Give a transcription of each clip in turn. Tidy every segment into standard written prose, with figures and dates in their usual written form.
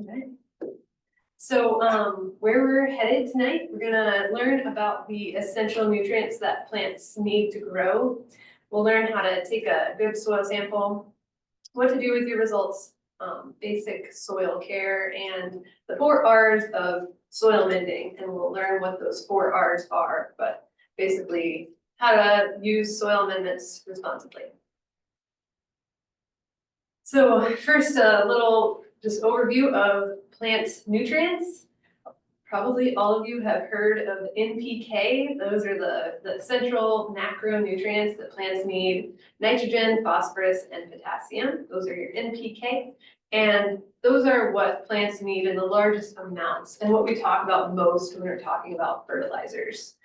Okay. So where we're headed tonight, we're gonna learn about the essential nutrients that plants need to grow. We'll learn how to take a good soil sample, what to do with your results, basic soil care, and the 4 R's of soil mending. And we'll learn what those 4 R's are, but basically how to use soil amendments responsibly. So first, a little just overview of plant nutrients. Probably all of you have heard of NPK. Those are the central macronutrients that plants need: nitrogen, phosphorus, and potassium. Those are your NPK. And those are what plants need in the largest amounts and what we talk about most when we're talking about fertilizers.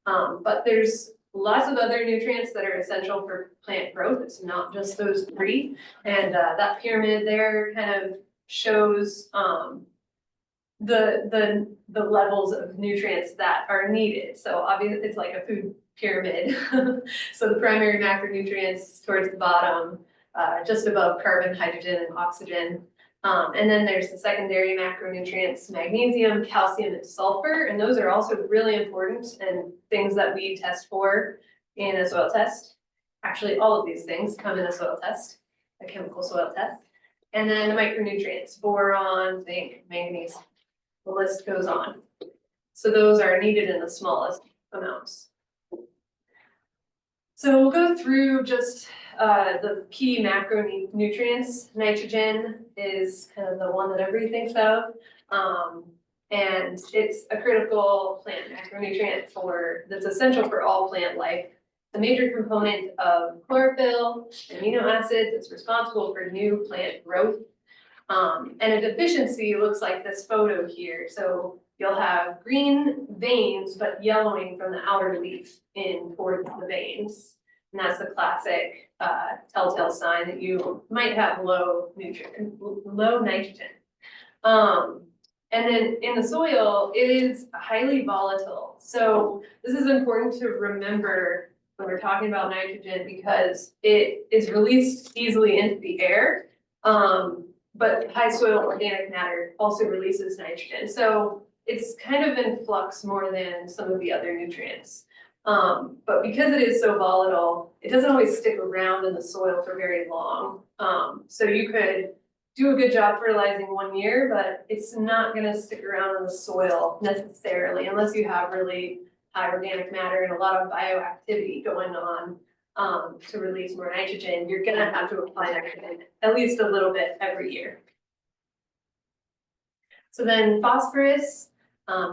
But there's lots of other nutrients that are essential for plant growth. It's not just those 3. And that pyramid there kind of shows the levels of nutrients that are needed. So obviously it's like a food pyramid. So the primary macronutrients towards the bottom, just above carbon, hydrogen, and oxygen. And then there's the secondary macronutrients: magnesium, calcium, and sulfur. And those are also really important and things that we test for in a soil test. Actually, all of these things come in a soil test, a chemical soil test. And then the micronutrients: boron, zinc, manganese. The list goes on. So those are needed in the smallest amounts. So we'll go through just the key macronutrients. Nitrogen is kind of the one that everybody thinks of. And it's a critical plant macronutrient that's essential for all plant life. The major component of chlorophyll, amino acids. It's responsible for new plant growth. And a deficiency looks like this photo here. So you'll have green veins, but yellowing from the outer leaf in towards the veins. And that's the classic telltale sign that you might have low nitrogen. And then in the soil, it is highly volatile. So this is important to remember when we're talking about nitrogen, because it is released easily into the air. But high soil organic matter also releases nitrogen. So it's kind of in flux more than some of the other nutrients. But because it is so volatile, it doesn't always stick around in the soil for very long. So you could do a good job fertilizing 1 year, but it's not going to stick around in the soil necessarily unless you have really high organic matter and a lot of bioactivity going on. To release more nitrogen, you're going to have to apply nitrogen at least a little bit every year. So then phosphorus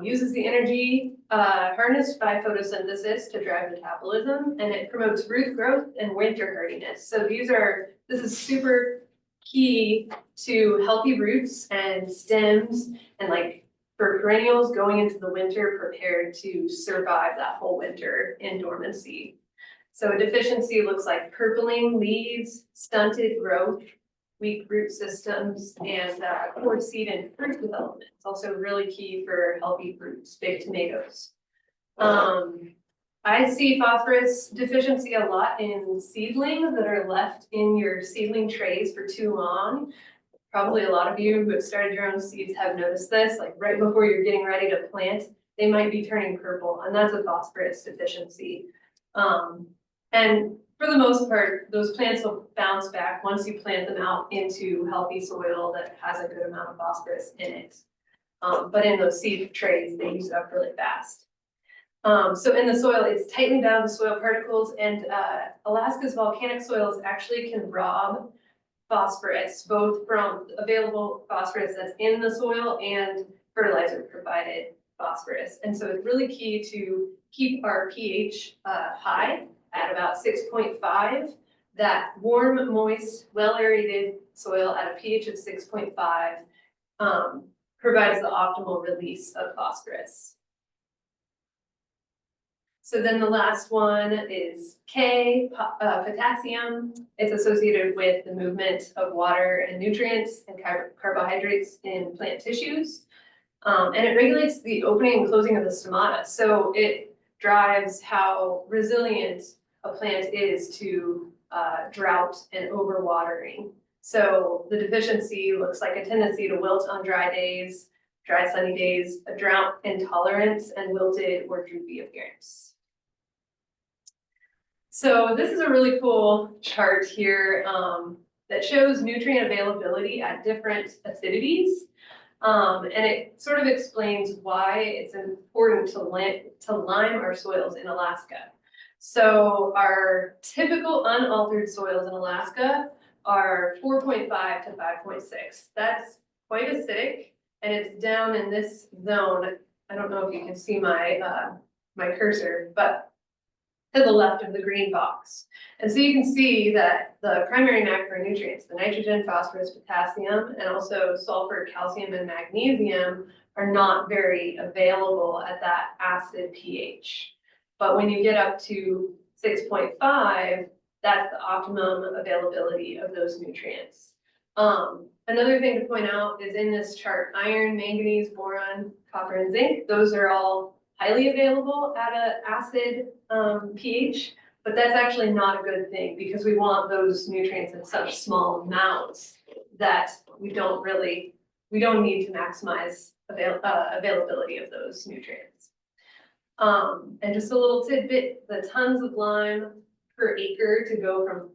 uses the energy harnessed by photosynthesis to drive metabolism, and it promotes root growth and winter hardiness. So this is super key to healthy roots and stems, and like for perennials going into the winter prepared to survive that whole winter in dormancy. So a deficiency looks like purpling leaves, stunted growth, weak root systems, and poor seed and fruit development. It's also really key for healthy fruits, big tomatoes. I see phosphorus deficiency a lot in seedlings that are left in your seedling trays for too long. Probably a lot of you who have started your own seeds have noticed this, like right before you're getting ready to plant, they might be turning purple, and that's a phosphorus deficiency. And for the most part, those plants will bounce back once you plant them out into healthy soil that has a good amount of phosphorus in it. But in those seed trays, they use it up really fast. So in the soil, it's tightly bound to soil particles, and Alaska's volcanic soils actually can rob phosphorus, both from available phosphorus that's in the soil and fertilizer provided phosphorus. And so it's really key to keep our pH high at about 6.5. That warm, moist, well-aerated soil at a pH of 6.5 provides the optimal release of phosphorus. So then the last one is K, potassium. It's associated with the movement of water and nutrients and carbohydrates in plant tissues. And it regulates the opening and closing of the stomata. So it drives how resilient a plant is to drought and overwatering. So the deficiency looks like a tendency to wilt on dry days, dry sunny days, a drought intolerance, and wilted or droopy appearance. So this is a really cool chart here that shows nutrient availability at different acidities. And it sort of explains why it's important to lime our soils in Alaska. So our typical unaltered soils in Alaska are 4.5 to 5.6. That's quite acidic, and it's down in this zone. I don't know if you can see my my cursor, but to the left of the green box. And so you can see that the primary macronutrients, the nitrogen, phosphorus, potassium, and also sulfur, calcium, and magnesium are not very available at that acid pH. But when you get up to 6.5, that's the optimum availability of those nutrients. Another thing to point out is in this chart, iron, manganese, boron, copper, and zinc, those are all highly available at an acid pH, but that's actually not a good thing because we want those nutrients in such small amounts that we don't need to maximize availability of those nutrients. And just a little tidbit, the tons of lime per acre to go from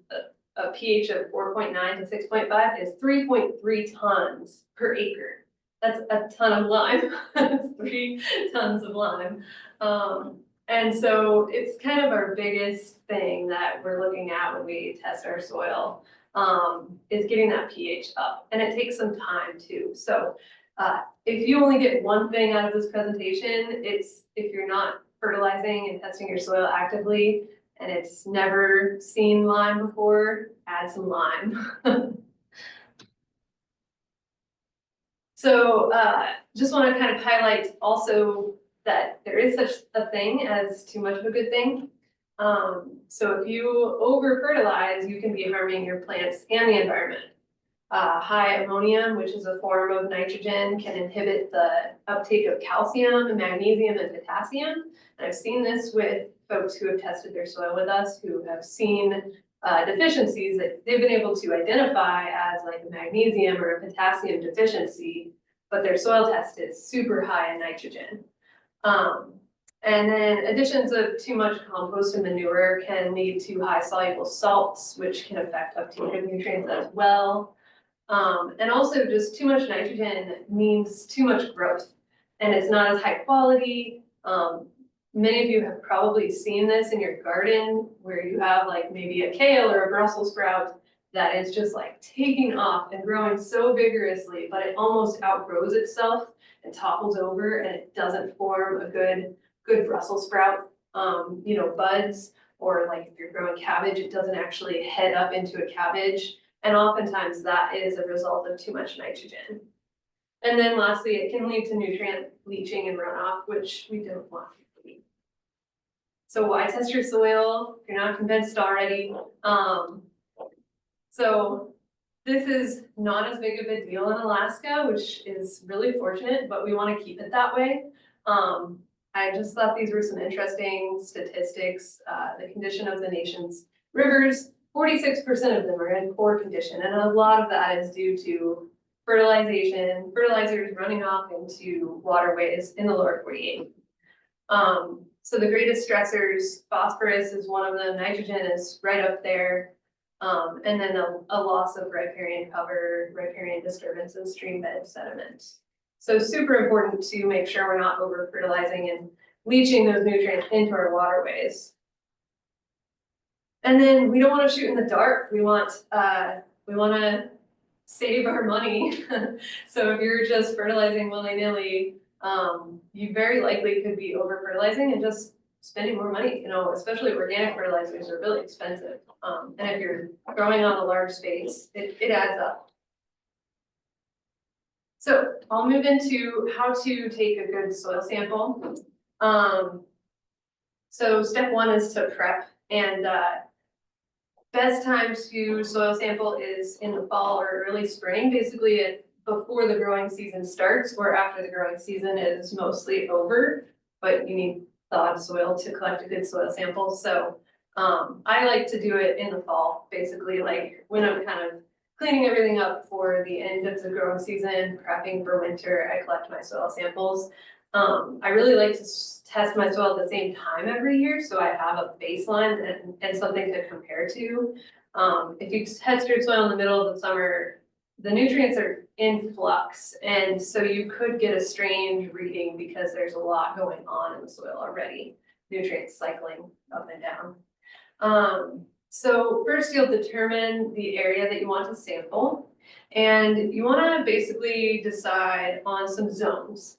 a pH of 4.9 to 6.5 is 3.3 tons per acre. That's a ton of lime. That's 3 tons of lime. And so it's kind of our biggest thing that we're looking at when we test our soil, is getting that pH up. And it takes some time too. So if you only get one thing out of this presentation, it's if you're not fertilizing and testing your soil actively and it's never seen lime before, add some lime. So just want to kind of highlight also that there is such a thing as too much of a good thing. So if you over fertilize, you can be harming your plants and the environment. High ammonium, which is a form of nitrogen, can inhibit the uptake of calcium and magnesium and potassium. And I've seen this with folks who have tested their soil with us, who have seen deficiencies that they've been able to identify as like a magnesium or a potassium deficiency, but their soil test is super high in nitrogen. And then additions of too much compost and manure can lead to high soluble salts, which can affect uptake of nutrients as well. And also just too much nitrogen means too much growth, and it's not as high quality. Many of you have probably seen this in your garden where you have like maybe a kale or a Brussels sprout that is just like taking off and growing so vigorously, but it almost outgrows itself and topples over and it doesn't form a good Brussels sprout, buds, or like if you're growing cabbage, it doesn't actually head up into a cabbage. And oftentimes that is a result of too much nitrogen. And then lastly, it can lead to nutrient leaching and runoff, which we don't want. So why test your soil if you're not convinced already? So this is not as big of a deal in Alaska, which is really fortunate, but we want to keep it that way. I just thought these were some interesting statistics. The condition of the nation's rivers, 46% of them are in poor condition, and a lot of that is due to fertilizers running off into waterways in the lower 48. So the greatest stressors, phosphorus is one of them, nitrogen is right up there, and then a loss of riparian cover, riparian disturbance, and stream bed sediment. So super important to make sure we're not over fertilizing and leaching those nutrients into our waterways. And then we don't want to shoot in the dark. We want to save our money. So if you're just fertilizing willy-nilly, you very likely could be over fertilizing and just spending more money. Especially organic fertilizers are really expensive. And if you're growing on a large space, it adds up. So I'll move into how to take a good soil sample. So step one is to prep, and best time to soil sample is in the fall or early spring, basically before the growing season starts or after the growing season is mostly over, but you need thawed soil to collect a good soil sample. So I like to do it in the fall, basically like when I'm kind of cleaning everything up for the end of the growing season, prepping for winter, I collect my soil samples. I really like to test my soil at the same time every year, so I have a baseline and something to compare to. If you test your soil in the middle of the summer, the nutrients are in flux, and so you could get a strange reading because there's a lot going on in the soil already, nutrients cycling up and down. So first you'll determine the area that you want to sample, and you want to basically decide on some zones.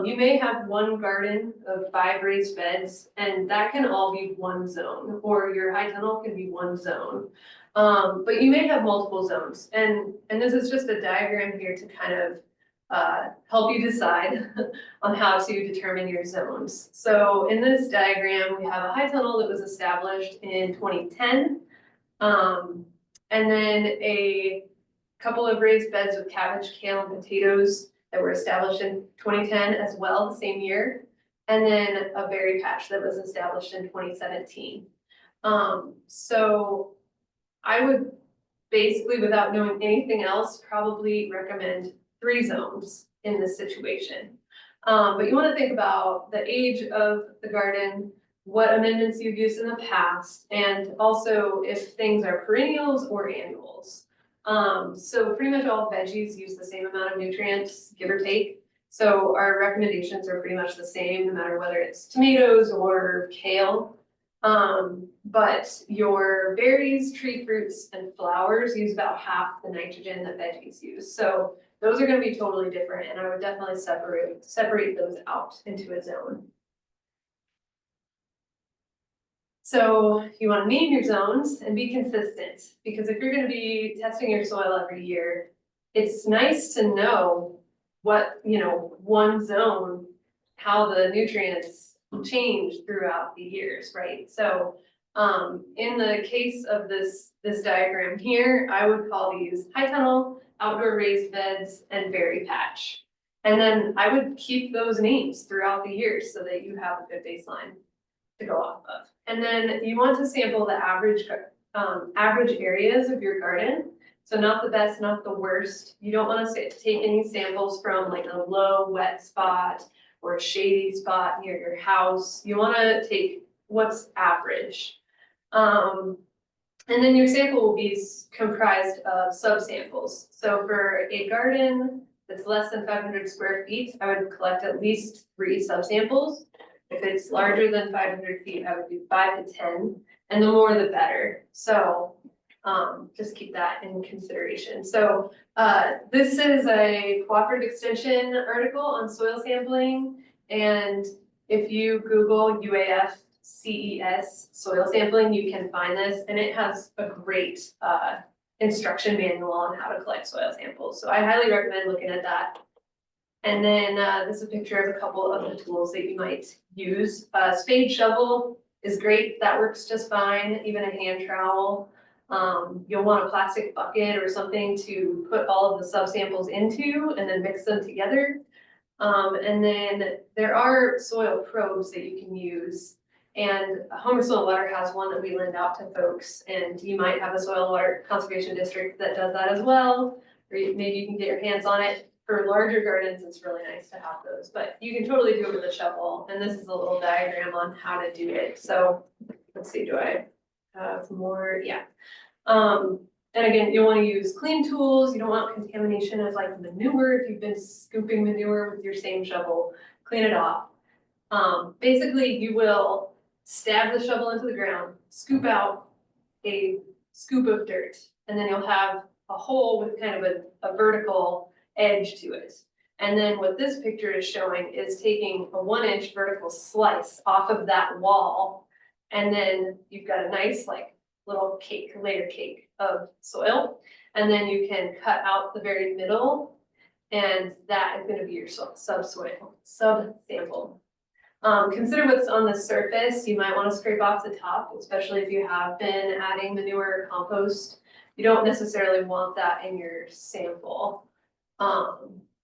You may have one garden of 5 raised beds, and that can all be one zone, or your high tunnel can be one zone. But you may have multiple zones, and this is just a diagram here to kind of help you decide on how to determine your zones. So in this diagram, we have a high tunnel that was established in 2010, and then a couple of raised beds with cabbage, kale, and potatoes that were established in 2010 as well, the same year, and then a berry patch that was established in 2017. So I would basically, without knowing anything else, probably recommend 3 zones in this situation. But you want to think about the age of the garden, what amendments you've used in the past, and also if things are perennials or annuals. So pretty much all veggies use the same amount of nutrients, give or take. So our recommendations are pretty much the same, no matter whether it's tomatoes or kale. But your berries, tree fruits, and flowers use about half the nitrogen that veggies use. So those are going to be totally different, and I would definitely separate those out into a zone. So you want to name your zones and be consistent, because if you're going to be testing your soil every year, it's nice to know what, one zone, how the nutrients change throughout the years, right? So in the case of this diagram here, I would call these high tunnel, outdoor raised beds, and berry patch. And then I would keep those names throughout the years so that you have a good baseline to go off of. And then you want to sample the average areas of your garden. So not the best, not the worst. You don't want to take any samples from like a low wet spot or a shady spot near your house. You want to take what's average. And then your sample will be comprised of subsamples. So for a garden that's less than 500 square feet, I would collect at least 3 subsamples. If it's larger than 500 feet, I would do 5 to 10, and the more the better. So just keep that in consideration. So this is a cooperative extension article on soil sampling, and if you Google UAF CES soil sampling, you can find this, and it has a great instruction manual on how to collect soil samples. So I highly recommend looking at that. And then this is a picture of a couple of the tools that you might use. Spade shovel is great. That works just fine. Even a hand trowel. You'll want a plastic bucket or something to put all of the subsamples into and then mix them together. And then there are soil probes that you can use. And Homer Soil Water has one that we lend out to folks. And you might have a soil water conservation district that does that as well. Or maybe you can get your hands on it. For larger gardens, it's really nice to have those, but you can totally do it with a shovel. And this is a little diagram on how to do it. So let's see, do I have more? Yeah. And again, you want to use clean tools. You don't want contamination of like manure. If you've been scooping manure with your same shovel, clean it off. Basically, you will stab the shovel into the ground, scoop out a scoop of dirt, and then you'll have a hole with kind of a vertical edge to it. And then what this picture is showing is taking a 1-inch vertical slice off of that wall. And then you've got a nice like little layer cake of soil. And then you can cut out the very middle, and that is going to be your subsample. Consider what's on the surface. You might want to scrape off the top, especially if you have been adding manure or compost. You don't necessarily want that in your sample.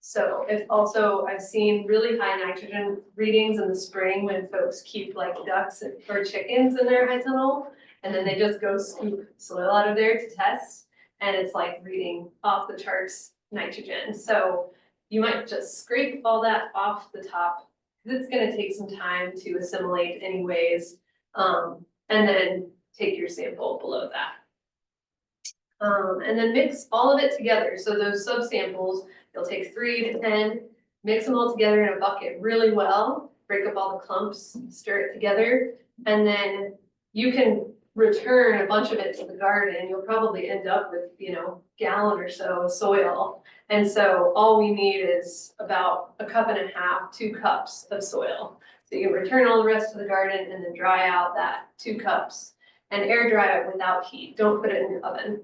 So if also I've seen really high nitrogen readings in the spring when folks keep like ducks or chickens in their high tunnel, and then they just go scoop soil out of there to test. and it's like reading off the charts nitrogen. So you might just scrape all that off the top, because it's gonna take some time to assimilate anyways. And then take your sample below that. And then mix all of it together. So those subsamples, you'll take 3 to 10, mix them all together in a bucket really well, break up all the clumps, stir it together, and then you can return a bunch of it to the garden. You'll probably end up with, gallon or so of soil. And so all we need is about 1.5 cups, 2 cups of soil. So you return all the rest to the garden and then dry out that 2 cups and air dry it without heat. Don't put it in your oven.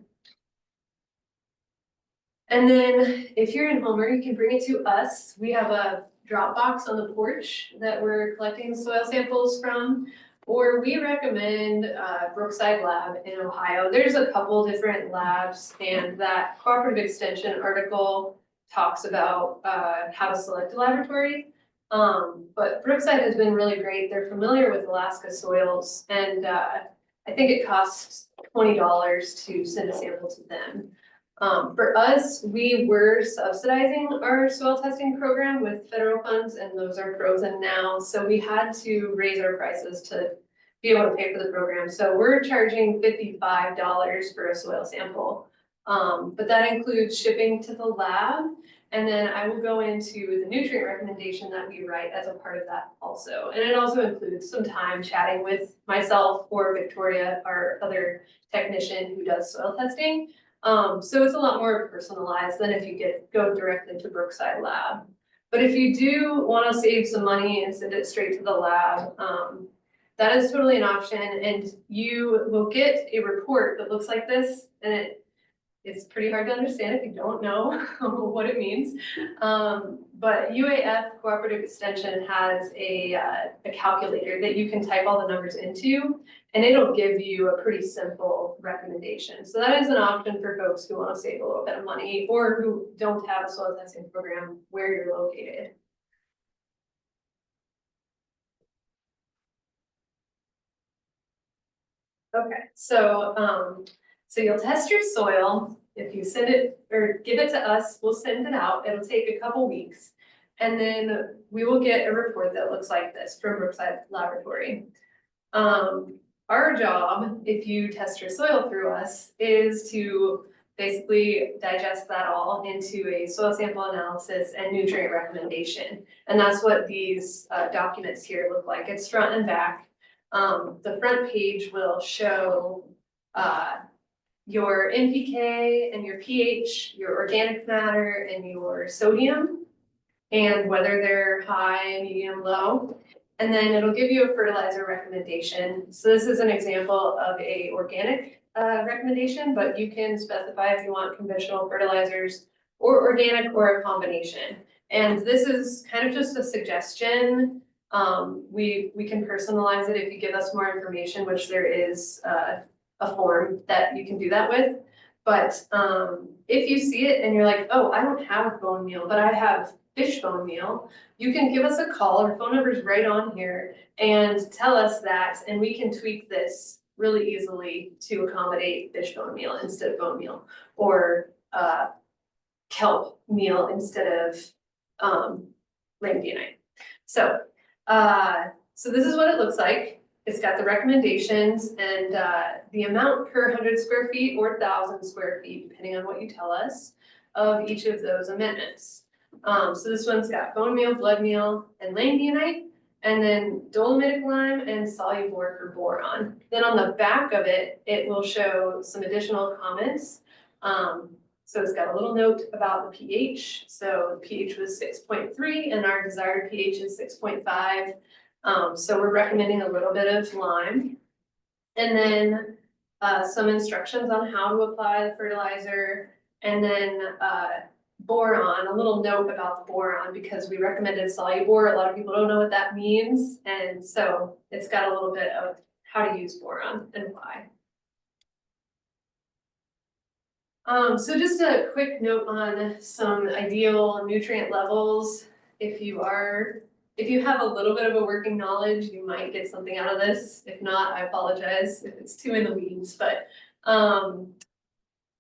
And then if you're in Homer, you can bring it to us. We have a drop box on the porch that we're collecting soil samples from, or we recommend Brookside Lab in Ohio. There's a couple different labs, and that Cooperative Extension article talks about how to select a laboratory. But Brookside has been really great. They're familiar with Alaska soils, and I think it costs $20 to send a sample to them. For us, we were subsidizing our soil testing program with federal funds, and those are frozen now. So we had to raise our prices to be able to pay for the program. So we're charging $55 for a soil sample. But that includes shipping to the lab. And then I will go into the nutrient recommendation that we write as a part of that also. And it also includes some time chatting with myself or Victoria, our other technician who does soil testing. So it's a lot more personalized than if you go directly to Brookside Lab. But if you do want to save some money and send it straight to the lab, that is totally an option, and you will get a report that looks like this, and it's pretty hard to understand if you don't know what it means. But UAF Cooperative Extension has a calculator that you can type all the numbers into, and it'll give you a pretty simple recommendation. So that is an option for folks who want to save a little bit of money or who don't have a soil testing program where you're located. Okay, so you'll test your soil. If you send it or give it to us, we'll send it out. It'll take a couple weeks. And then we will get a report that looks like this from Brookside Laboratory. Our job, if you test your soil through us, is to basically digest that all into a soil sample analysis and nutrient recommendation. And that's what these documents here look like. It's front and back. The front page will show your NPK and your pH, your organic matter, and your sodium, and whether they're high, medium, low. And then it'll give you a fertilizer recommendation. So this is an example of a organic recommendation, but you can specify if you want conventional fertilizers or organic or a combination. And this is kind of just a suggestion. We can personalize it if you give us more information, which there is a form that you can do that with. But if you see it and you're like, oh, I don't have bone meal, but I have fish bone meal, you can give us a call. Our phone number is right on here, and tell us that, and we can tweak this really easily to accommodate fish bone meal instead of bone meal, or kelp meal instead of langbionite. So this is what it looks like. It's got the recommendations and the amount per 100 square feet or 1,000 square feet, depending on what you tell us, of each of those amendments. So this one's got bone meal, blood meal, and langbionite, and then dolomitic lime and soluble for boron. Then on the back of it, it will show some additional comments. So it's got a little note about the pH. So the pH was 6.3 and our desired pH is 6.5. So we're recommending a little bit of lime. And then some instructions on how to apply the fertilizer. And then boron, a little note about the boron, because we recommended soluble. A lot of people don't know what that means. And so it's got a little bit of how to use boron and why. So just a quick note on some ideal nutrient levels. If you have a little bit of a working knowledge, you might get something out of this. If not, I apologize if it's too in the weeds, but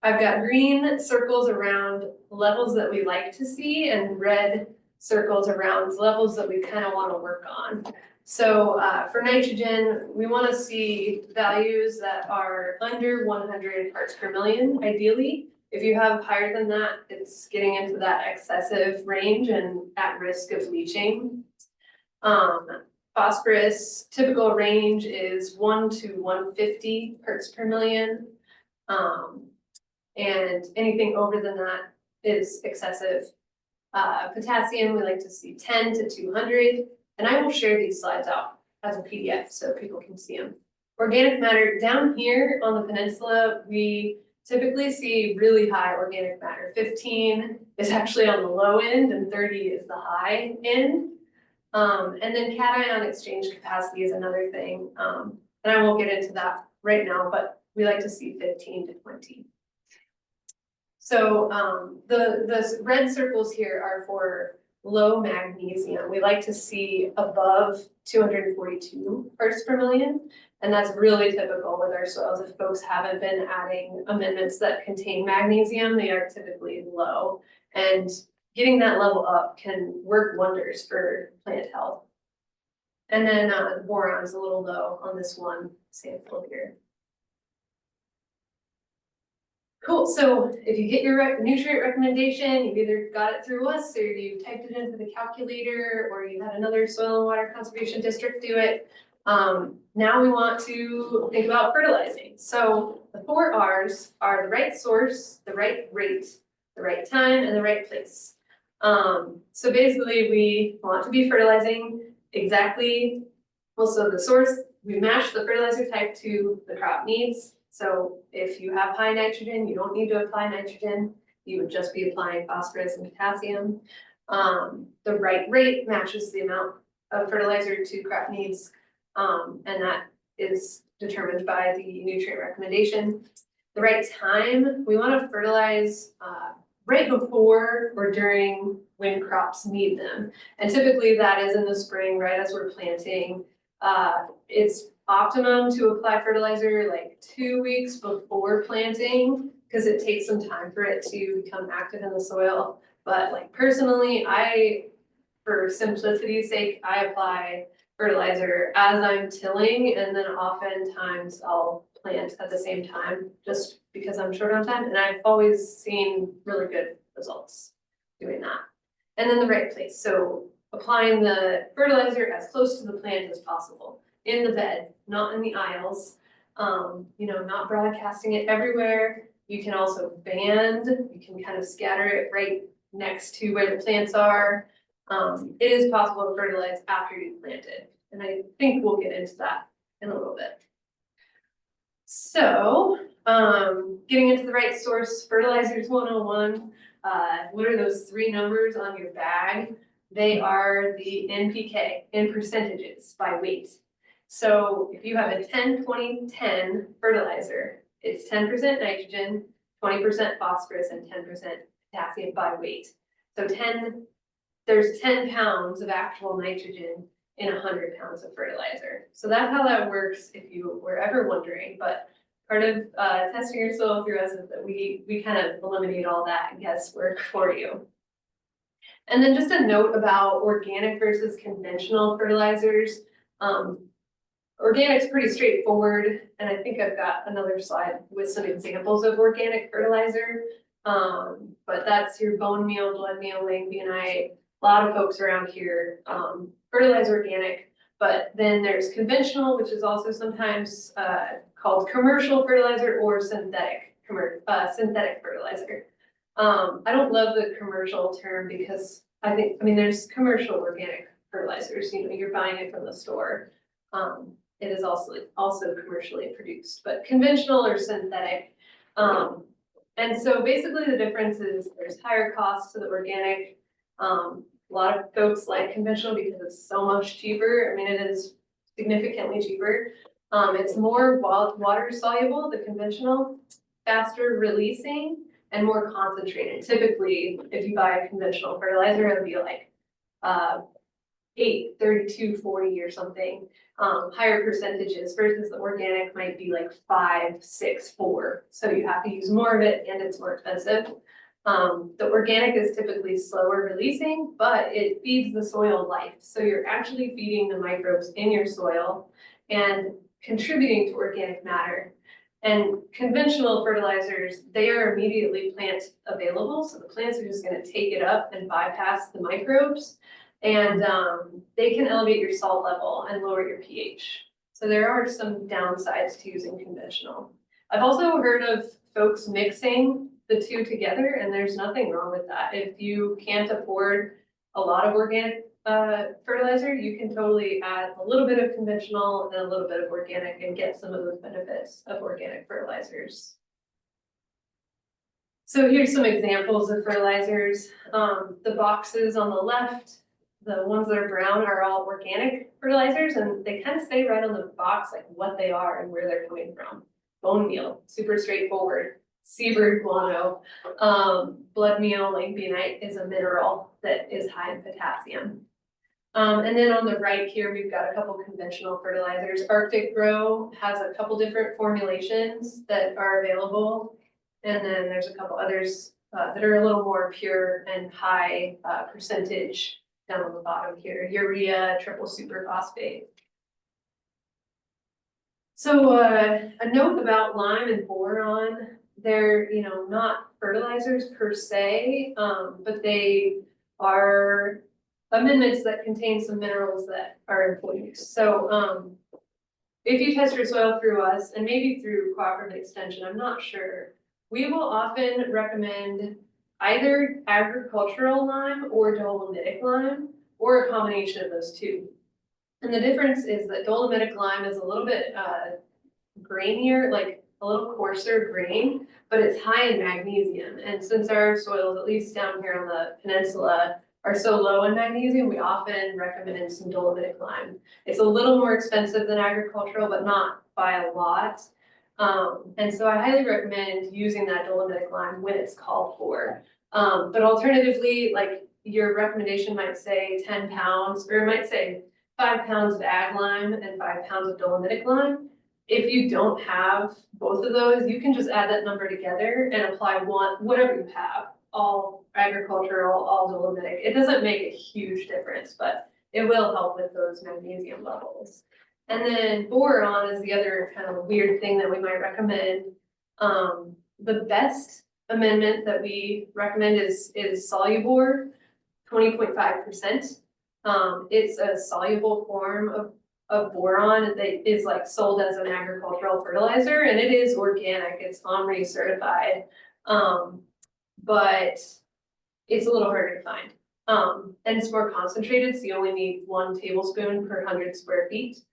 I've got green circles around levels that we like to see and red circles around levels that we kind of want to work on. So for nitrogen, we want to see values that are under 100 parts per million, ideally. If you have higher than that, it's getting into that excessive range and at risk of leaching. Phosphorus, typical range is 1 to 150 parts per million. And anything over than that is excessive. Potassium, we like to see 10 to 200. And I will share these slides out as a PDF so people can see them. Organic matter, down here on the peninsula, we typically see really high organic matter. 15 is actually on the low end and 30 is the high end. And then cation exchange capacity is another thing. And I won't get into that right now, but we like to see 15 to 20. So the red circles here are for low magnesium. We like to see above 242 parts per million. And that's really typical with our soils. If folks haven't been adding amendments that contain magnesium, they are typically low. And getting that level up can work wonders for plant health. And then boron is a little low on this one sample here. Cool, so if you get your nutrient recommendation, you've either got it through us or you typed it into the calculator or you had another soil and water conservation district do it. Now we want to think about fertilizing. So the 4 R's are the right source, the right rate, the right time, and the right place. So basically we want to be fertilizing exactly, well, so the source, we match the fertilizer type to the crop needs. So if you have high nitrogen, you don't need to apply nitrogen. You would just be applying phosphorus and potassium. The right rate matches the amount of fertilizer to crop needs. And that is determined by the nutrient recommendation. The right time, we want to fertilize right before or during when crops need them. And typically that is in the spring, right as we're planting. It's optimum to apply fertilizer like 2 weeks before planting because it takes some time for it to become active in the soil. But like personally, for simplicity's sake, I apply fertilizer as I'm tilling, and then oftentimes I'll plant at the same time just because I'm short on time. And I've always seen really good results doing that. And then the right place. So applying the fertilizer as close to the plant as possible. In the bed, not in the aisles, not broadcasting it everywhere. You can also band, you can kind of scatter it right next to where the plants are. It is possible to fertilize after you've planted. And I think we'll get into that in a little bit. So, getting into the right source, fertilizers 101. What are those 3 numbers on your bag? They are the NPK in percentages by weight. So if you have a 10-20-10 fertilizer, it's 10% nitrogen, 20% phosphorus, and 10% potassium by weight. So there's 10 pounds of actual nitrogen in 100 pounds of fertilizer. So that's how that works if you were ever wondering. But part of testing your soil through us is that we kind of eliminate all that guesswork for you. And then just a note about organic versus conventional fertilizers. Organic's pretty straightforward, and I think I've got another slide with some examples of organic fertilizer. But that's your bone meal, blood meal, langbionite. A lot of folks around here fertilize organic, but then there's conventional, which is also sometimes called commercial fertilizer or synthetic fertilizer. I don't love the commercial term because there's commercial organic fertilizers. You're buying it from the store. It is also commercially produced, but conventional or synthetic. And so basically the difference is there's higher costs to the organic. A lot of folks like conventional because it's so much cheaper. It is significantly cheaper. It's more water soluble, the conventional, faster releasing, and more concentrated. Typically, if you buy a conventional fertilizer, it'll be like 8, 32, 40 or something, higher percentages versus the organic might be like 5, 6, 4. So you have to use more of it and it's more expensive. The organic is typically slower releasing, but it feeds the soil life. So you're actually feeding the microbes in your soil and contributing to organic matter. And conventional fertilizers, they are immediately plant available. So the plants are just going to take it up and bypass the microbes. And they can elevate your salt level and lower your pH. So there are some downsides to using conventional. I've also heard of folks mixing the two together, and there's nothing wrong with that. If you can't afford a lot of organic fertilizer, you can totally add a little bit of conventional and a little bit of organic and get some of those benefits of organic fertilizers. So here's some examples of fertilizers. The boxes on the left, the ones that are brown are all organic fertilizers, and they kind of say right on the box like what they are and where they're coming from. Bone meal, super straightforward. Seabird guano, blood meal, langbeinite is a mineral that is high in potassium. And then on the right here, we've got a couple conventional fertilizers. Arctic Grow has a couple different formulations that are available. And then there's a couple others that are a little more pure and high percentage down on the bottom here. Urea, triple superphosphate. So a note about lime and boron. They're, not fertilizers per se, but they are amendments that contain some minerals that are important. So if you test your soil through us, and maybe through cooperative extension, I'm not sure, we will often recommend either agricultural lime or dolomitic lime, or a combination of those two. And the difference is that dolomitic lime is a little bit grainier, like a little coarser grain, but it's high in magnesium. And since our soils, at least down here on the peninsula, are so low in magnesium, we often recommend some dolomitic lime. It's a little more expensive than agricultural, but not by a lot. And so I highly recommend using that dolomitic lime when it's called for. But alternatively, like your recommendation might say 10 pounds, or it might say 5 pounds of ag lime and 5 pounds of dolomitic lime. If you don't have both of those, you can just add that number together and apply whatever you have, all agricultural, all dolomitic. It doesn't make a huge difference, but it will help with those magnesium levels. And then boron is the other kind of weird thing that we might recommend. The best amendment that we recommend is Solubor, 20.5%. It's a soluble form of boron that is like sold as an agricultural fertilizer, and it is organic, it's OMRI certified, but it's a little harder to find. And it's more concentrated, so you only need 1 tablespoon per 100 square feet.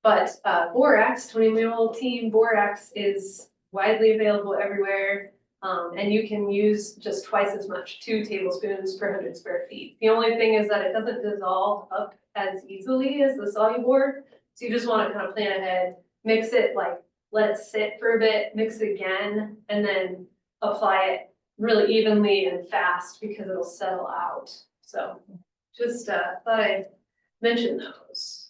But borax, 20 mil team borax is widely available everywhere. And you can use just twice as much, 2 tablespoons per 100 square feet. The only thing is that it doesn't dissolve up as easily as the Solubor. So you just want to kind of plan ahead, mix it, like let it sit for a bit, mix it again, and then apply it really evenly and fast because it'll settle out. So just thought I'd mention those.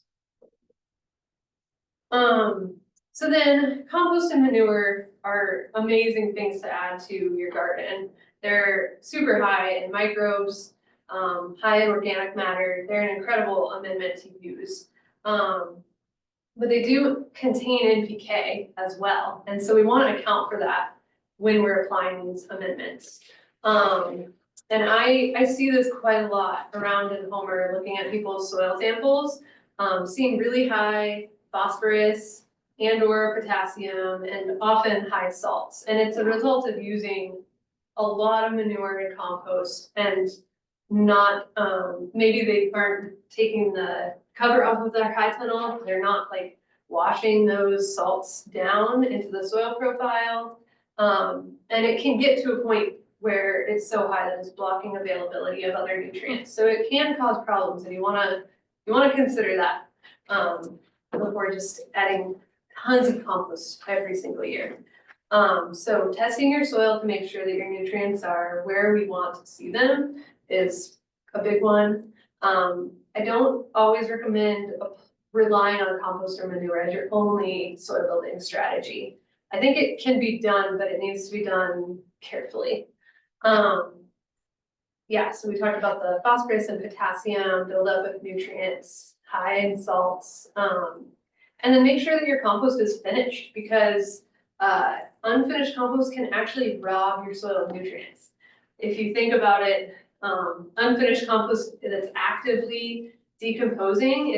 So then compost and manure are amazing things to add to your garden. They're super high in microbes, high in organic matter. They're an incredible amendment to use. But they do contain NPK as well. And so we want to account for that when we're applying these amendments. And I see this quite a lot around in Homer, looking at people's soil samples, seeing really high phosphorus and or potassium and often high salts. And it's a result of using a lot of manure and compost and not, maybe they aren't taking the cover off of their high tunnel. They're not like washing those salts down into the soil profile. And it can get to a point where it's so high that it's blocking availability of other nutrients. So it can cause problems, and you wanna consider that before just adding tons of compost every single year. So testing your soil to make sure that your nutrients are where we want to see them is a big one. I don't always recommend relying on compost or manure as your only soil building strategy. I think it can be done, but it needs to be done carefully. Yeah, so we talked about the phosphorus and potassium buildup of nutrients, high in salts. And then make sure that your compost is finished, because unfinished compost can actually rob your soil of nutrients. If you think about it, unfinished compost that's actively decomposing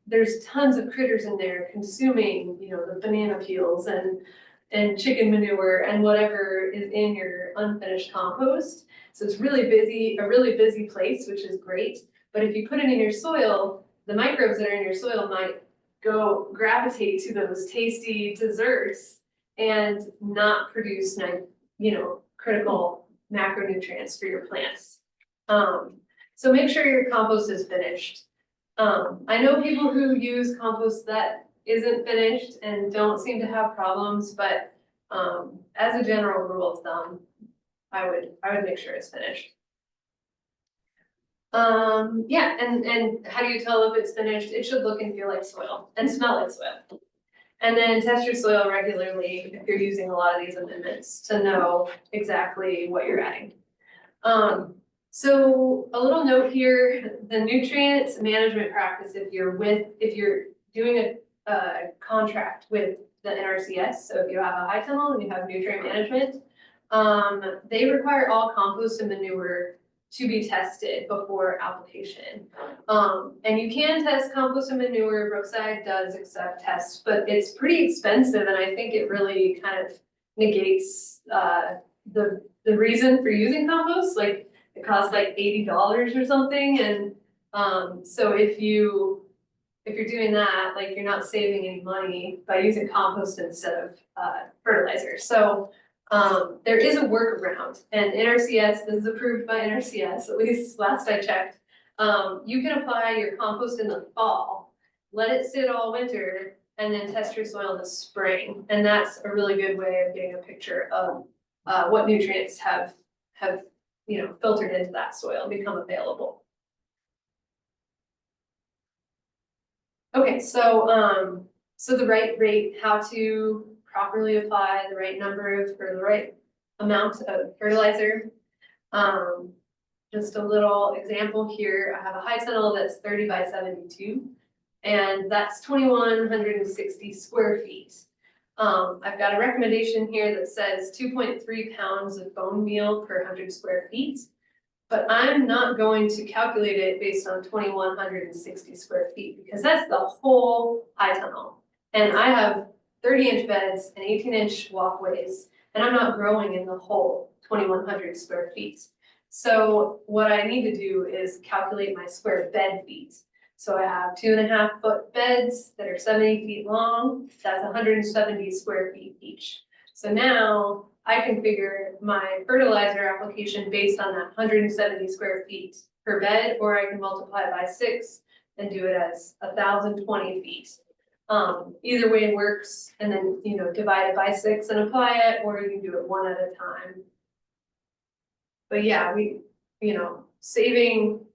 there's tons of critters in there consuming, the banana peels and chicken manure and whatever is in your unfinished compost. So it's really busy, a really busy place, which is great. But if you put it in your soil, the microbes that are in your soil might go gravitate to those tasty desserts and not produce, critical macronutrients for your plants. So make sure your compost is finished. I know people who use compost that isn't finished and don't seem to have problems, but as a general rule of thumb, I would make sure it's finished. Yeah, and how do you tell if it's finished? It should look and feel like soil and smell like soil. And then test your soil regularly if you're using a lot of these amendments to know exactly what you're adding. So a little note here, the nutrient management practice, if you're doing a contract with the NRCS, so if you have a high tunnel and you have nutrient management, they require all compost and manure to be tested before application. And you can test compost and manure, Brookside does accept tests, but it's pretty expensive, and I think it really kind of negates the reason for using compost. Like, it costs like $80 or something, and so if you're doing that, like, you're not saving any money by using compost instead of fertilizer. So there is a workaround, and NRCS, this is approved by NRCS, at least last I checked. You can apply your compost in the fall, let it sit all winter, and then test your soil in the spring. And that's a really good way of getting a picture of what nutrients have filtered into that soil and become available. Okay, so the right rate, how to properly apply the right number or the right amount of fertilizer. Just a little example here. I have a high tunnel that's 30 by 72, and that's 2,160 square feet. I've got a recommendation here that says 2.3 pounds of bone meal per 100 square feet, but I'm not going to calculate it based on 2,160 square feet, because that's the whole high tunnel. And I have 30-inch beds and 18-inch walkways, and I'm not growing in the whole 2,100 square feet. So what I need to do is calculate my square bed feet. So I have 2.5 foot beds that are 70 feet long. That's 170 square feet each. So now I can figure my fertilizer application based on that 170 square feet per bed, or I can multiply it by 6 and do it as 1,020 feet. Either way works, and then, divide it by 6 and apply it, or you can do it one at a time. But yeah, saving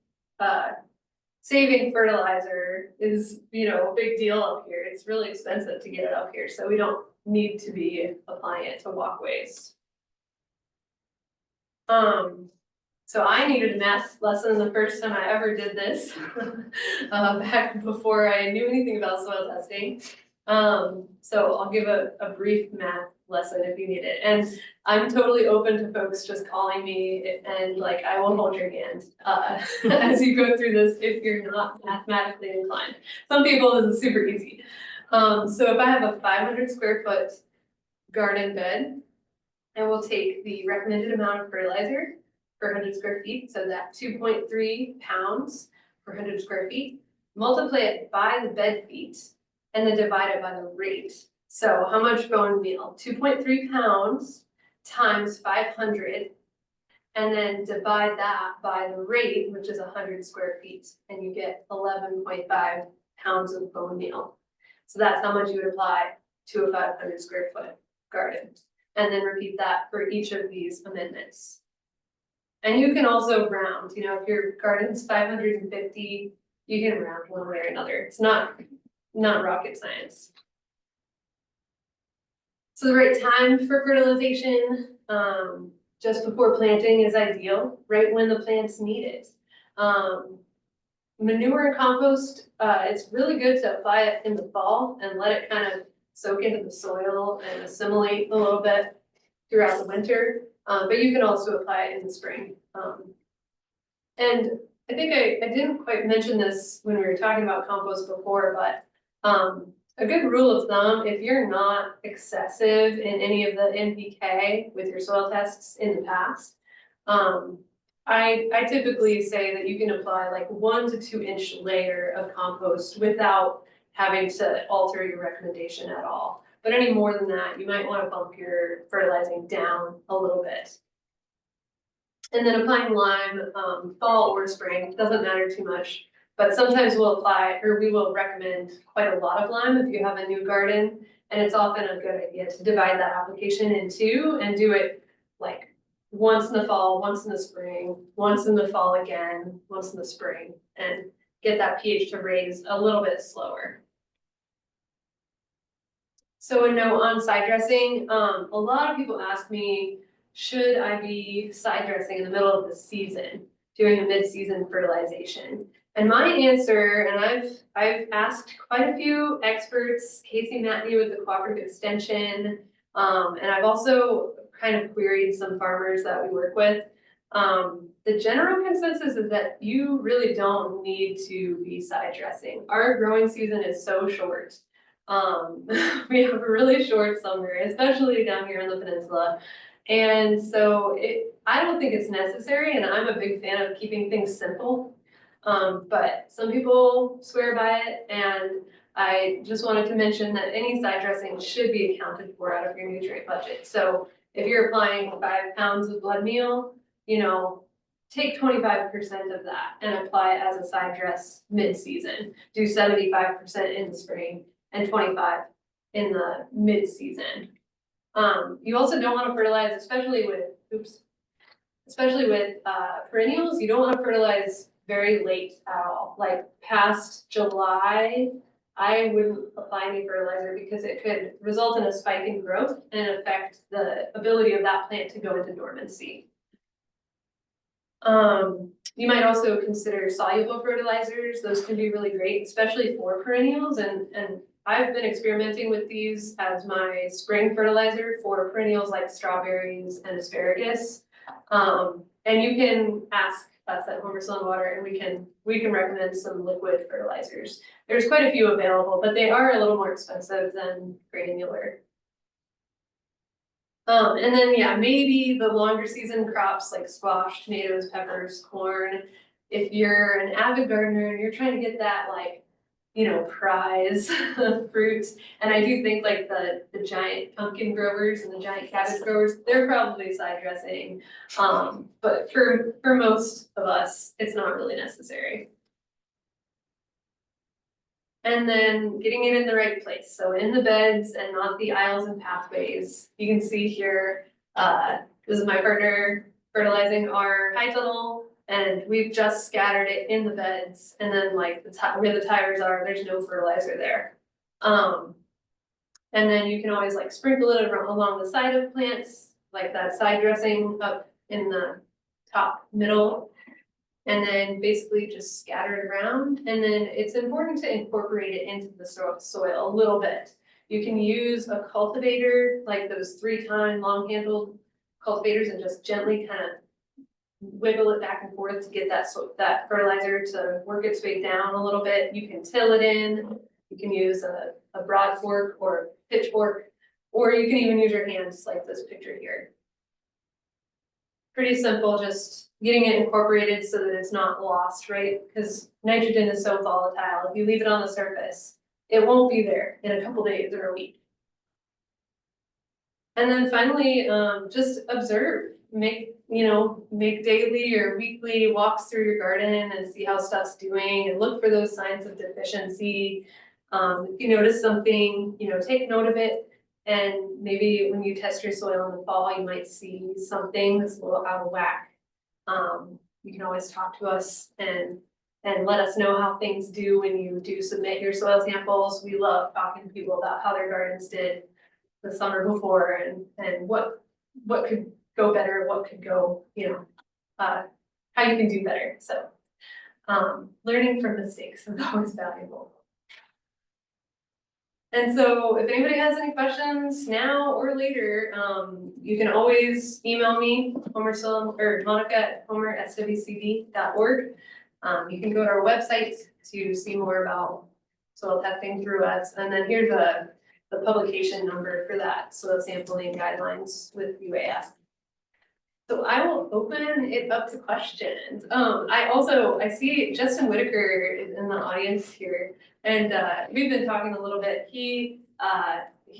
fertilizer is, a big deal up here. It's really expensive to get it up here, so we don't need to be applying it to walkways. So I needed a math lesson the first time I ever did this, back before I knew anything about soil testing. So I'll give a brief math lesson if you need it. And I'm totally open to folks just calling me, and I will hold your hand as you go through this if you're not mathematically inclined. Some people, this is super easy. So if I have a 500 square foot garden bed, I will take the recommended amount of fertilizer per 100 square feet, so that 2.3 pounds per 100 square feet, multiply it by the bed feet, and then divide it by the rate. So how much bone meal? 2.3 pounds times 500, and then divide that by the rate, which is 100 square feet, and you get 11.5 pounds of bone meal. So that's how much you would apply to a 500 square foot garden. And then repeat that for each of these amendments. And you can also round, if your garden's 550, you get around one way or another. It's not rocket science. So the right time for fertilization, just before planting is ideal, right when the plants need it. Manure and compost, it's really good to apply it in the fall and let it kind of soak into the soil and assimilate a little bit throughout the winter. But you can also apply it in the spring. And I think I didn't quite mention this when we were talking about compost before, but a good rule of thumb, if you're not excessive in any of the NPK with your soil tests in the past, I typically say that you can apply like 1 to 2 inch layer of compost without having to alter your recommendation at all. But any more than that, you might want to bump your fertilizing down a little bit. And then applying lime, fall or spring, doesn't matter too much. But sometimes we'll apply, or we will recommend quite a lot of lime if you have a new garden. And it's often a good idea to divide that application in 2 and do it like once in the fall, once in the spring, once in the fall again, once in the spring, and get that pH to raise a little bit slower. So a note on side dressing, a lot of people ask me, should I be side dressing in the middle of the season, doing a mid-season fertilization? And my answer, and I've asked quite a few experts, Casey Matney with the Cooperative Extension, and I've also kind of queried some farmers that we work with. The general consensus is that you really don't need to be side dressing. Our growing season is so short. We have a really short summer, especially down here in the peninsula. And so I don't think it's necessary, and I'm a big fan of keeping things simple. But some people swear by it, and I just wanted to mention that any side dressing should be accounted for out of your nutrient budget. So if you're applying 5 pounds of blood meal, take 25% of that and apply it as a side dress mid-season. Do 75% in the spring and 25 in the mid-season. You also don't want to fertilize, especially with perennials. You don't want to fertilize very late at all. Like past July, I wouldn't apply any fertilizer because it could result in a spike in growth and affect the ability of that plant to go into dormancy. You might also consider soluble fertilizers. Those can be really great, especially for perennials, and I've been experimenting with these as my spring fertilizer for perennials like strawberries and asparagus. And you can ask us at Homerson and Water, and we can recommend some liquid fertilizers. There's quite a few available, but they are a little more expensive than granular. And then, yeah, maybe the longer season crops like squash, tomatoes, peppers, corn. If you're an avid gardener and you're trying to get that prize fruit, and I do think like the giant pumpkin growers and the giant cabbage growers, they're probably side dressing. But for most of us, it's not really necessary. And then getting it in the right place. So in the beds and not the aisles and pathways. You can see here, this is my partner fertilizing our high tunnel, and we've just scattered it in the beds. And then like where the tires are, there's no fertilizer there. And then you can always like sprinkle it along the side of plants, like that side dressing up in the top middle. And then basically just scatter it around. And then it's important to incorporate it into the soil a little bit. You can use a cultivator, like those 3-ton long-handled cultivators, and just gently kind of wiggle it back and forth to get that fertilizer to work its way down a little bit. You can till it in. You can use a broad fork or pitchfork, or you can even use your hands like this picture here. Pretty simple, just getting it incorporated so that it's not lost, right? Because nitrogen is so volatile. If you leave it on the surface, it won't be there in a couple days or a week. And then finally, just observe, make daily or weekly walks through your garden and see how stuff's doing, and look for those signs of deficiency. If you notice something, take note of it. And maybe when you test your soil in the fall, you might see something that's a little out of whack. You can always talk to us, and and let us know how things do when you do submit your soil samples. We love talking to people about how their gardens did the summer before and what could go better, what could go, how you can do better. So learning from mistakes is always valuable. And so if anybody has any questions now or later, you can always email me, Monica@homer@swcd.org. You can go to our website to see more about soil testing through us. And then here's the publication number for that soil sampling guidelines with UAS. So I will open it up to questions. I see Justin Whitaker is in the audience here, and we've been talking a little bit. He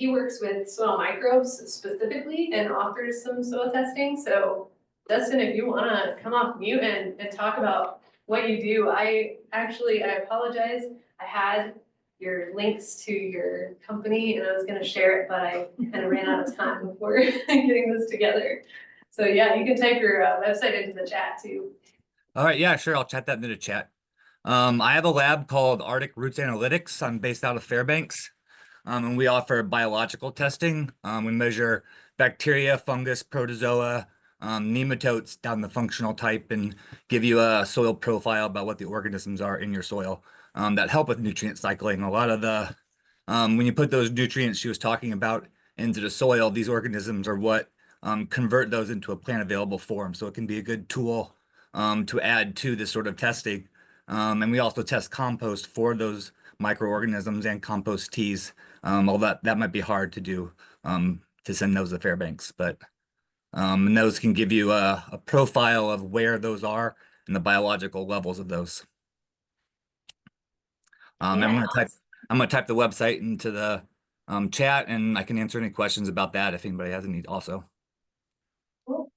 works with soil microbes specifically and offers some soil testing. So Justin, if you want to come off mute and talk about what you do, I apologize. I had your links to your company and I was going to share it, but I kind of ran out of time before getting this together. So yeah, you can type your website into the chat too. All right, yeah, sure. I'll chat that into the chat. I have a lab called Arctic Roots Analytics. I'm based out of Fairbanks, and we offer biological testing. We measure bacteria, fungus, protozoa, nematodes down the functional type, and give you a soil profile about what the organisms are in your soil that help with nutrient cycling. A lot of the when you put those nutrients she was talking about into the soil, these organisms are what convert those into a plant available form. So it can be a good tool to add to this sort of testing. And we also test compost for those microorganisms and compost teas. Although that might be hard to do to send those to Fairbanks, but and those can give you a profile of where those are and the biological levels of those. I'm gonna type the website into the chat, and I can answer any questions about that if anybody has any also. Cool.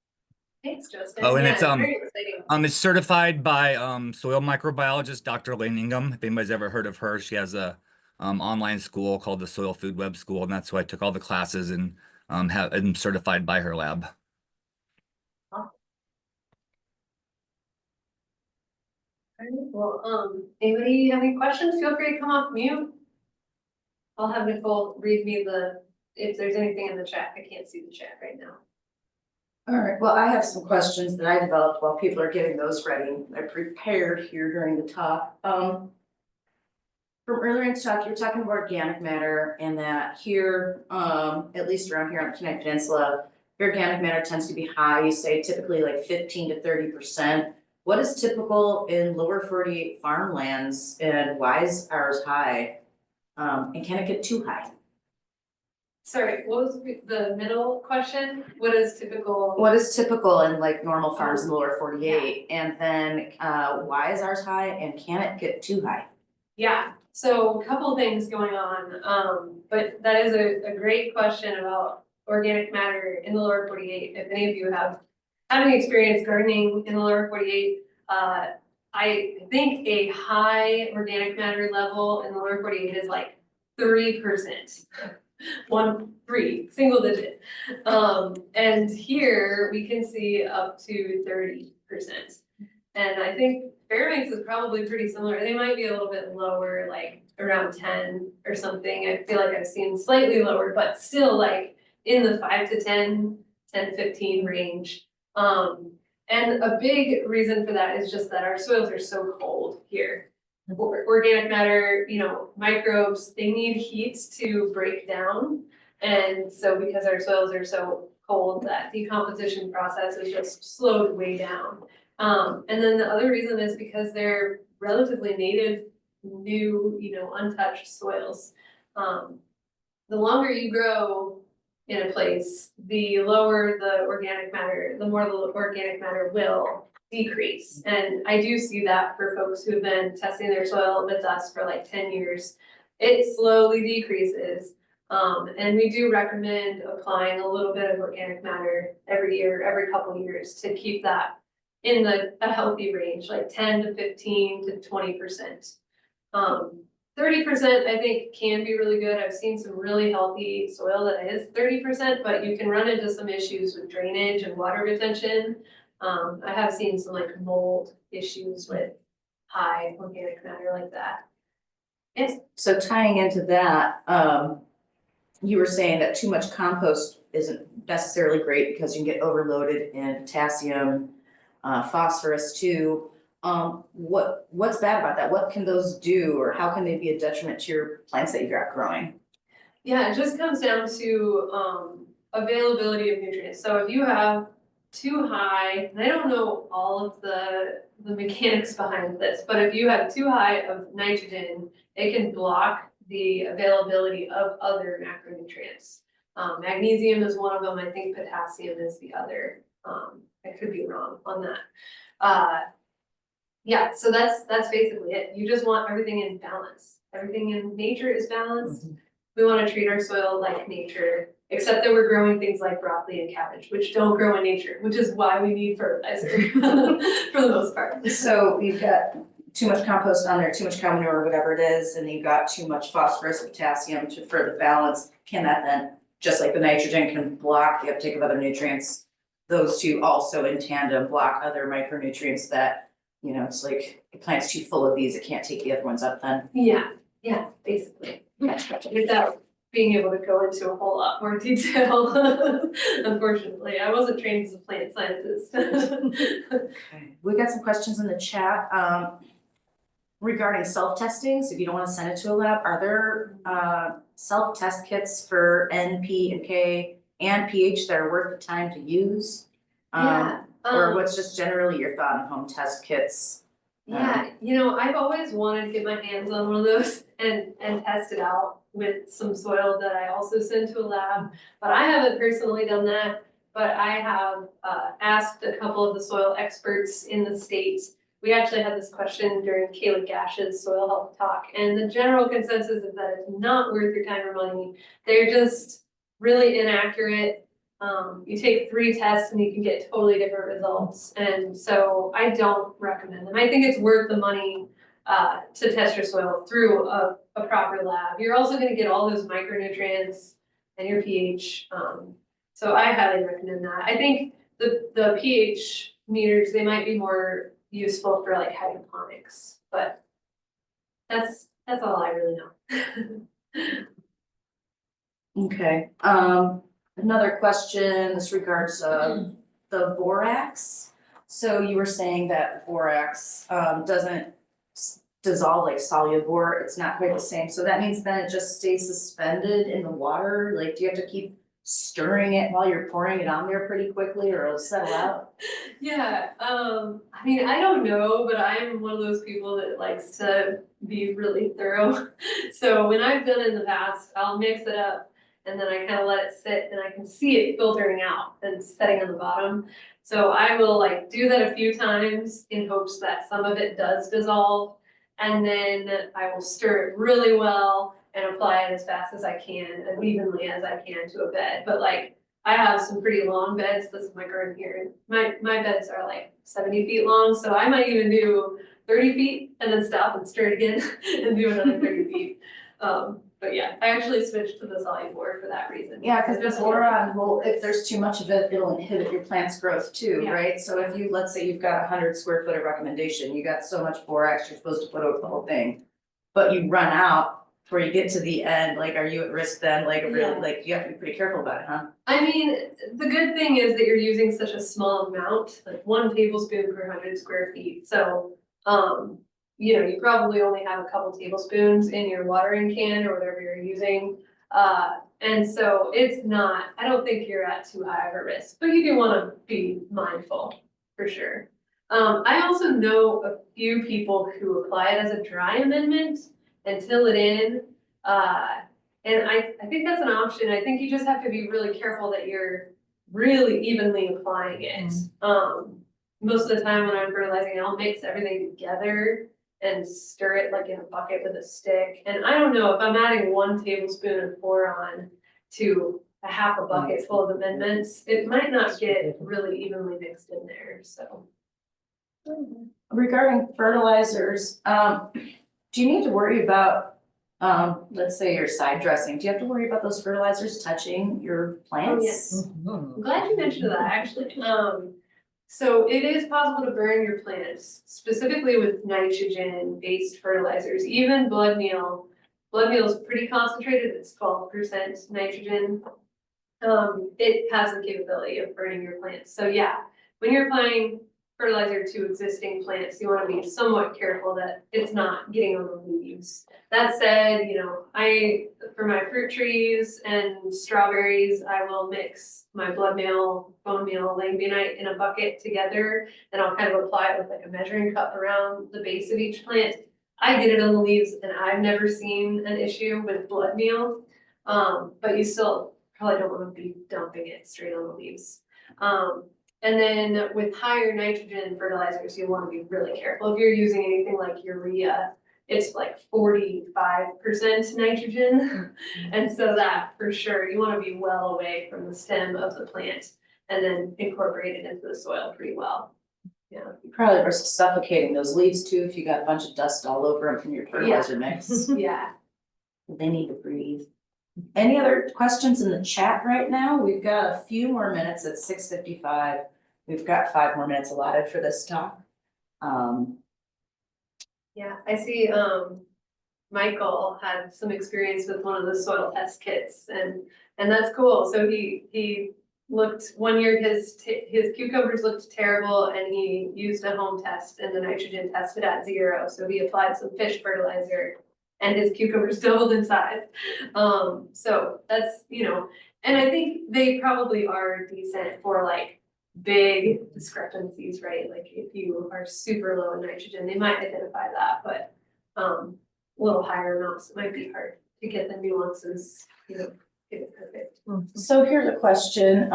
Thanks, Justin. Oh, and yeah, it's very exciting. It's certified by soil microbiologist Dr. Lane Ingham. If anybody's ever heard of her, she has a online school called the Soil Food Web School, and that's who I took all the classes and am certified by her lab. Awesome. All right, well, anybody have any questions? Feel free to come off mute. I'll have Nicole read me if there's anything in the chat. I can't see the chat right now. All right, well, I have some questions that I developed while people are getting those ready. I prepared here during the talk. From earlier in the talk, you were talking about organic matter and that here, at least around here on the Kenai Peninsula, organic matter tends to be high. You say typically like 15 to 30%. What is typical in lower 48 farmlands and why is ours high? And can it get too high? Sorry, what was the middle question? What is typical? What is typical in like normal farms in the lower 48? Yeah. And then why is ours high and can it get too high? Yeah, so a couple of things going on, but that is a great question about organic matter in the lower 48. If any of you have any experience gardening in the lower 48, I think a high organic matter level in the lower 48 is like 3%. 3, single digit. And here we can see up to 30%. And I think Fairbanks is probably pretty similar. They might be a little bit lower, like around 10 or something. I feel like I've seen slightly lower, but still like in the 5 to 10, 15 range. And a big reason for that is just that our soils are so cold here. Organic matter, microbes, they need heat to break down. And so because our soils are so cold, that decomposition process is just slowed way down. And then the other reason is because they're relatively native, new, untouched soils. The longer you grow in a place, the lower the organic matter, the more the organic matter will decrease. And I do see that for folks who've been testing their soil with us for like 10 years, it slowly decreases. And we do recommend applying a little bit of organic matter every year, every couple of years to keep that in a healthy range, like 10 to 15 to 20%. 30% I think can be really good. I've seen some really healthy soil that is 30%, but you can run into some issues with drainage and water retention. I have seen some like mold issues with high organic matter like that. It's, So tying into that, you were saying that too much compost isn't necessarily great because you can get overloaded in potassium, phosphorus too. What's bad about that? What can those do, or how can they be a detriment to your plants that you got growing? yeah, it just comes down to, availability of nutrients. So if you have too high, and I don't know all of the mechanics behind this, but if you have too high of nitrogen, it can block the availability of other macronutrients. Magnesium is one of them, I think potassium is the other. I could be wrong on that. Yeah, so that's basically it. You just want everything in balance. Everything in nature is balanced. We want to treat our soil like nature, except that we're growing things like broccoli and cabbage, which don't grow in nature, which is why we need fertilizer for the most part. So you've got too much compost on there, too much cow manure, whatever it is, and you've got too much phosphorus, potassium for the balance. Can that then, just like the nitrogen can block the uptake of other nutrients, those two also in tandem block other micronutrients that, you know, it's like the plant's too full of these, it can't take the other ones up then. Yeah, basically. Without being able to go into a whole lot more detail, unfortunately. I wasn't trained as a plant scientist. Okay, we got some questions in the chat, regarding self-testing, so if you don't wanna send it to a lab, are there, self-test kits for N, P, and K and pH that are worth the time to use? Yeah, Or what's just generally your thought on home test kits? yeah, you know, I've always wanted to get my hands on one of those and test it out with some soil that I also send to a lab. But I haven't personally done that, but I have asked a couple of the soil experts in the States. We actually had this question during Kayla Gash's soil health talk, and the general consensus is that it's not worth your time or money. They're just really inaccurate. You take 3 tests and you can get totally different results. And so I don't recommend them. I think it's worth the money to test your soil through a proper lab. You're also gonna get all those micronutrients and your pH. So I highly recommend that. I think the pH meters, they might be more useful for like hydroponics, but that's all I really know. Okay, another question, this regards, the borax. So you were saying that borax, doesn't dissolve like soluble, it's not quite the same, so that means then it just stays suspended in the water, like, do you have to keep stirring it while you're pouring it on there pretty quickly, or it'll settle out? Yeah, I mean, I don't know, but I'm one of those people that likes to be really thorough. So when I've done it in the past, I'll mix it up and then I kind of let it sit and I can see it filtering out and setting on the bottom. So I will like do that a few times in hopes that some of it does dissolve. And then I will stir it really well and apply it as fast as I can, as evenly as I can to a bed. But like, I have some pretty long beds. This is my garden here. My beds are like 70 feet long, so I might even do 30 feet and then stop and stir it again and do another 30 feet. But yeah, I actually switched to the soluble for that reason. Yeah, cause the boron will, if there's too much of it, it'll inhibit your plant's growth too, Yeah. right? So if you, let's say you've got 100 square foot of recommendation, you got so much borax, you're supposed to put over the whole thing. But you run out before you get to the end, like, are you at risk then, like, really, Yeah. like, you have to be pretty careful about it, huh? I mean, the good thing is that you're using such a small amount, like 1 tablespoon per 100 square feet. So, you know, you probably only have a couple tablespoons in your watering can or whatever you're using. And so it's not, I don't think you're at too high of a risk, but you do want to be mindful for sure. I also know a few people who apply it as a dry amendment and till it in. And I think that's an option. I think you just have to be really careful that you're really evenly applying it. Most of the time when I'm fertilizing, I'll mix everything together and stir it like in a bucket with a stick. And I don't know, if I'm adding 1 tablespoon of boron to a half a bucket full of amendments, it might not get really evenly mixed in there, so. Regarding fertilizers, do you need to worry about, let's say you're side dressing, do you have to worry about those fertilizers touching your plants? yes. I'm glad you mentioned that, actually. So it is possible to burn your plants, specifically with nitrogen-based fertilizers, even blood meal. Blood meal is pretty concentrated, it's 12% nitrogen. It has the capability of burning your plants. So yeah, when you're applying fertilizer to existing plants, you wanna be somewhat careful that it's not getting on the leaves. That said, you know, for my fruit trees and strawberries, I will mix my blood meal, bone meal, langbeinite in a bucket together, and I'll kind of apply it with like a measuring cup around the base of each plant. I get it on the leaves and I've never seen an issue with blood meal. But you still probably don't wanna be dumping it straight on the leaves. And then with higher nitrogen fertilizers, you wanna be really careful. If you're using anything like urea, it's like 45% nitrogen. And so that for sure, you wanna be well away from the stem of the plant and then incorporate it into the soil pretty well. Yeah. You probably risk suffocating those leaves too if you got a bunch of dust all over them from your fertilizer mix. Yeah. They need to breathe. Any other questions in the chat right now? We've got a few more minutes at 6:55. We've got 5 more minutes allotted for this talk. Yeah, I see, Michael had some experience with one of the soil test kits and that's cool. So he looked, one year his cucumbers looked terrible and he used a home test and the nitrogen tested at 0. So he applied some fish fertilizer and his cucumbers doubled in size. So that's, you know, and I think they probably are decent for like big discrepancies, right? Like if you are super low in nitrogen, they might identify that, but little higher amounts, it might be hard to get the nuances, you know, get it perfect. So here's a question.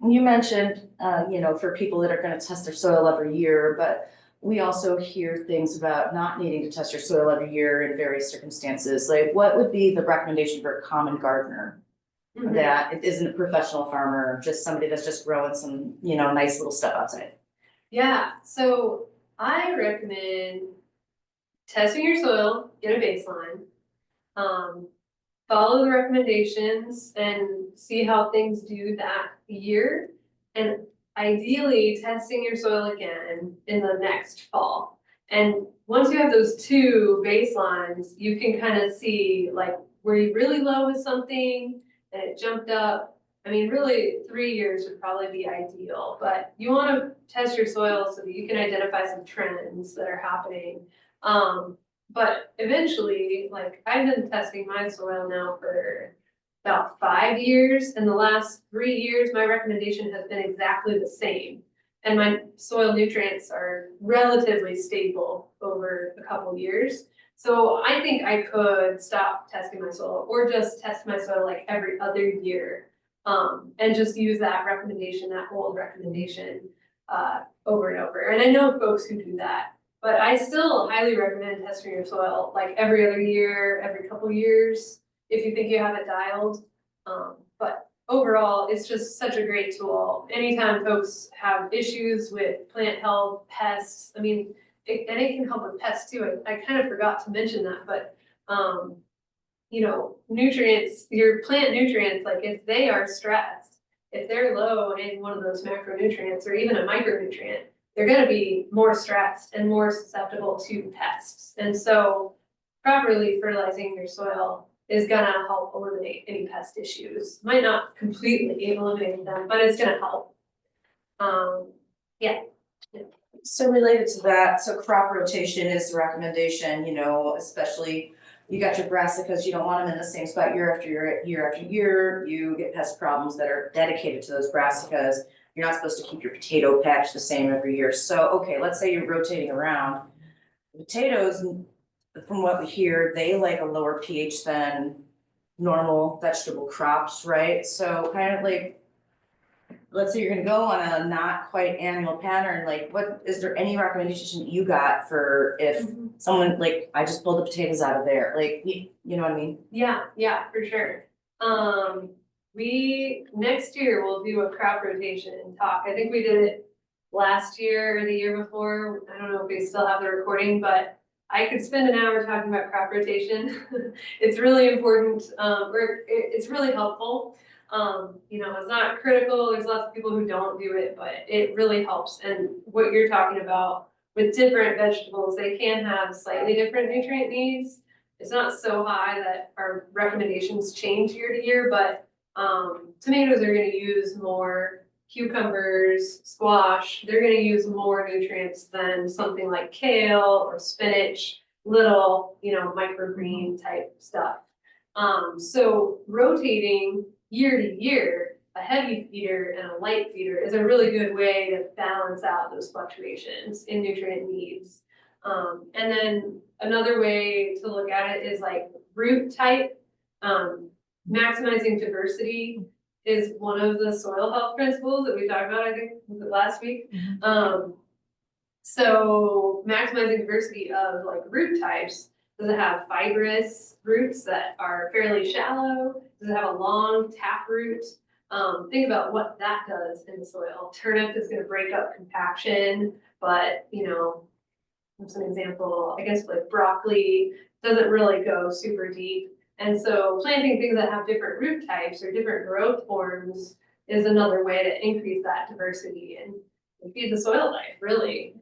You mentioned, you know, for people that are gonna test their soil every year, but we also hear things about not needing to test your soil every year in various circumstances. Like, what would be the recommendation for a common gardener? That it isn't a professional farmer, just somebody that's just growing some, you know, nice little stuff outside. Yeah, so I recommend testing your soil, get a baseline. Follow the recommendations and see how things do that year. And ideally testing your soil again in the next fall. And once you have those 2 baselines, you can kind of see like, were you really low with something and it jumped up? I mean, really 3 years would probably be ideal, but you want to test your soil so that you can identify some trends that are happening. But eventually, like I've been testing my soil now for about 5 years, and the last 3 years, my recommendation has been exactly the same. And my soil nutrients are relatively stable over a couple years. So I think I could stop testing my soil or just test my soil like every other year. And just use that recommendation, that old recommendation, over and over. And I know folks who do that, but I still highly recommend testing your soil like every other year, every couple years, if you think you have it dialed. But overall, it's just such a great tool. Anytime folks have issues with plant health, pests, I mean, it can help with pests too. I kind of forgot to mention that, but you know, nutrients, your plant nutrients, like if they are stressed, if they're low in one of those macronutrients or even a micronutrient, they're gonna be more stressed and more susceptible to pests. And so properly fertilizing your soil is gonna help eliminate any pest issues. Might not completely eliminate them, but it's gonna help. Yeah. So related to that, so crop rotation is the recommendation, you know, especially you got your brassicas, you don't want them in the same spot year after year, year after year. You get pest problems that are dedicated to those brassicas. You're not supposed to keep your potato patch the same every year. So, okay, let's say you're rotating around. Potatoes, from what we hear, they like a lower pH than normal vegetable crops, right? So kind of like, let's say you're gonna go on a not quite annual pattern, like what, is there any recommendation you got for if someone, like, I just pulled the potatoes out of there, like, you know what I mean? Yeah, for sure. Next year we'll do a crop rotation talk. I think we did it last year or the year before. I don't know if we still have the recording, but I could spend an hour talking about crop rotation. It's really important, it's really helpful. You know, it's not critical, there's lots of people who don't do it, but it really helps. And what you're talking about with different vegetables, they can have slightly different nutrient needs. It's not so high that our recommendations change year to year, but tomatoes are gonna use more, cucumbers, squash, they're gonna use more nutrients than something like kale or spinach, little, you know, microgreen type stuff. So rotating year to year, a heavy feeder and a light feeder is a really good way to balance out those fluctuations in nutrient needs. And then another way to look at it is like root type. Maximizing diversity is one of the soil health principles that we talked about, I think, was it last week? So maximizing diversity of like root types. Does it have fibrous roots that are fairly shallow? Does it have a long tap root? Think about what that does in the soil. Turnip is gonna break up compaction, but you know, what's an example? I guess like broccoli doesn't really go super deep. And so planting things that have different root types or different growth forms is another way to increase that diversity and feed the soil life, really.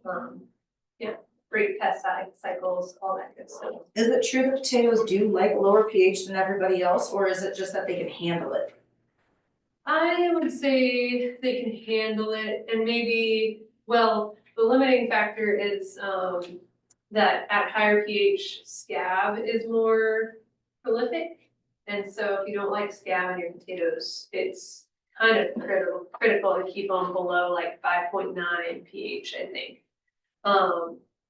Yeah, break pesticide cycles, all that good stuff. Is it true that potatoes do like a lower pH than everybody else, or is it just that they can handle it? I would say they can handle it and maybe, well, the limiting factor is that at higher pH scab is more prolific. And so if you don't like scab in your potatoes, it's kind of critical to keep them below like 5.9 pH, I think.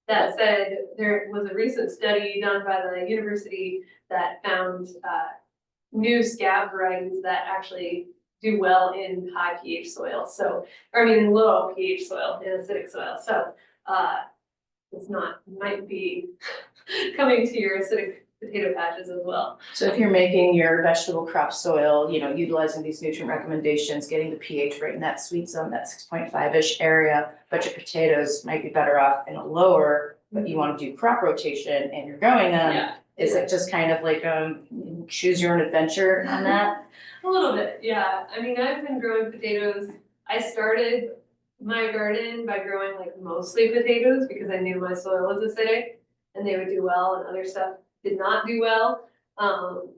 That said, there was a recent study done by the university that found new scab varieties that actually do well in high pH soil. So, or I mean, in low pH soil, in acidic soil. So, it's not, might be coming to your acidic potato patches as well. So if you're making your vegetable crop soil, you know, utilizing these nutrient recommendations, getting the pH right in that sweet zone, that 6.5-ish area, but your potatoes might be better off in a lower, but you want to do crop rotation and you're growing them. Yeah. Is it just kind of like choose your own adventure on that? A little bit, yeah. I mean, I've been growing potatoes. I started my garden by growing like mostly potatoes because I knew my soil was acidic and they would do well and other stuff did not do well.